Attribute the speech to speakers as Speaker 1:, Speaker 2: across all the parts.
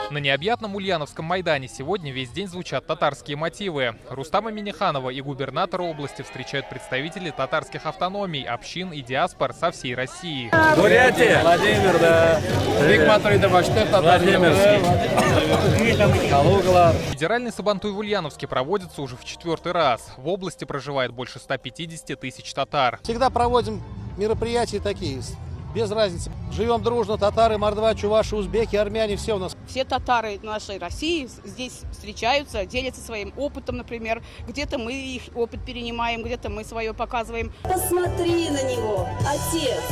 Speaker 1: На необъятном Ульяновском Майдане сегодня весь день звучат татарские мотивы. Рустама Минниханова и губернатора области встречают представители татарских автономий, общин и диаспор со всей России.
Speaker 2: Бурятия, Владимир, да. Владимирский. Калугла.
Speaker 1: Федеральный Сабантуй в Ульяновске проводится уже в 4-й раз. В области проживает больше 150 тысяч татар.
Speaker 3: Всегда проводим мероприятия такие. Без разницы. Живем дружно, татары, мордва, чуваши, узбеки, армяне, все у нас.
Speaker 4: Все татары нашей России здесь встречаются, делятся своим опытом, например. Где-то мы их опыт перенимаем, где-то мы свое показываем.
Speaker 5: Посмотри на него, отец!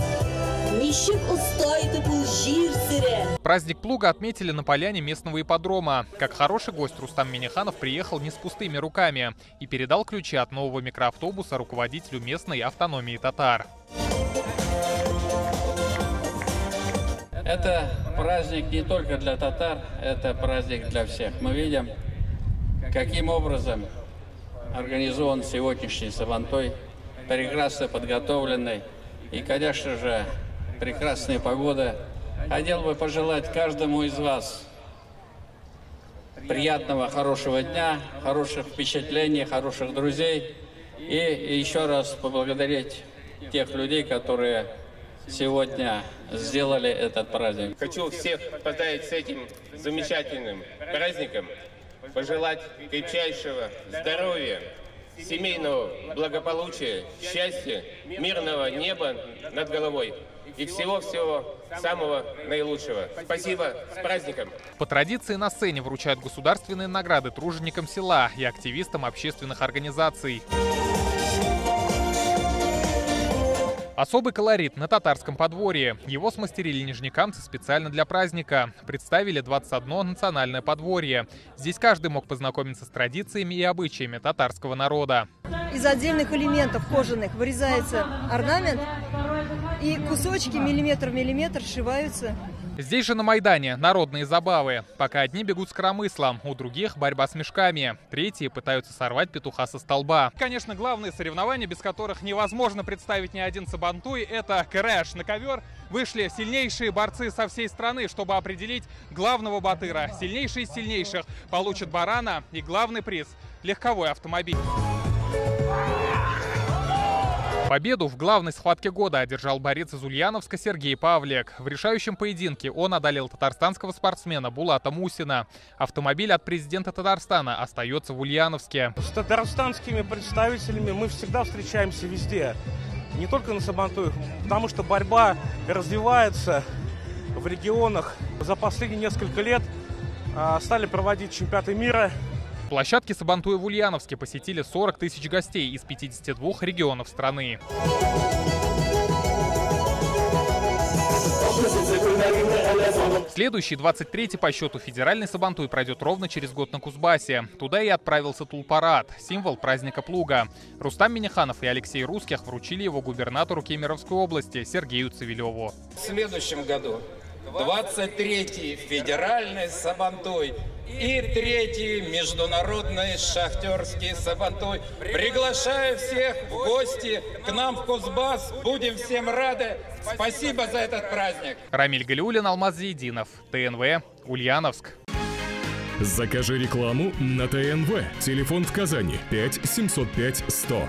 Speaker 5: Нищих устоит и пулжирсере.
Speaker 1: Праздник плуга отметили на поляне местного ипподрома. Как хороший гость, Рустам Минниханов приехал не с пустыми руками и передал ключи от нового микроавтобуса руководителю местной автономии татар.
Speaker 6: Это праздник не только для татар, это праздник для всех. Мы видим, каким образом организован сегодняшний Сабантуй, прекрасно подготовленный и, конечно же, прекрасная погода. Хотел бы пожелать каждому из вас приятного, хорошего дня, хороших впечатлений, хороших друзей и еще раз поблагодарить тех людей, которые сегодня сделали этот праздник.
Speaker 7: Хочу всех поздравить с этим замечательным праздником, пожелать крепчайшего здоровья, семейного благополучия, счастья, мирного неба над головой и всего-всего самого наилучшего. Спасибо, с праздником!
Speaker 1: По традиции на сцене вручают государственные награды труженикам села и активистам общественных организаций. Особый колорит на татарском подворье. Его смастерили нижнекамцы специально для праздника. Представили 21 национальное подворье. Здесь каждый мог познакомиться с традициями и обычаями татарского народа.
Speaker 8: Из отдельных элементов кожаных вырезается орнамент, и кусочки миллиметр в миллиметр сшиваются.
Speaker 1: Здесь же на Майдане народные забавы. Пока одни бегут с коромыслом, у других борьба с мешками. Третьи пытаются сорвать петуха со столба. Конечно, главные соревнования, без которых невозможно представить ни один Сабантуй, это крэш. На ковер вышли сильнейшие борцы со всей страны, чтобы определить главного батыра. Сильнейший из сильнейших получат барана и главный приз – легковой автомобиль. Победу в главной схватке года одержал борец из Ульяновска Сергей Павлик. В решающем поединке он одолел татарстанского спортсмена Булата Мусина. Автомобиль от президента Татарстана остается в Ульяновске.
Speaker 9: С татарстанскими представителями мы всегда встречаемся везде, не только на Сабантуях, потому что борьба развивается в регионах. За последние несколько лет стали проводить чемпионаты мира.
Speaker 1: Площадки Сабантуя в Ульяновске посетили 40 тысяч гостей из 52 регионов страны. Следующий, 23-й по счету федеральный Сабантуй пройдет ровно через год на Кузбассе. Туда и отправился Тулпарад, символ праздника плуга. Рустам Минниханов и Алексей Русских вручили его губернатору Кемеровской области Сергею Цивилеву.
Speaker 10: В следующем году 23-й федеральный Сабантуй и 3-й международный шахтерский Сабантуй. Приглашаю всех в гости к нам в Кузбасс. Будем всем рады. Спасибо за этот праздник.
Speaker 1: Рамиль Галиуллин, Алмаз Зейдинов, ТНВ, Ульяновск.
Speaker 11: Закажи рекламу на ТНВ. Телефон в Казани 5 705 100.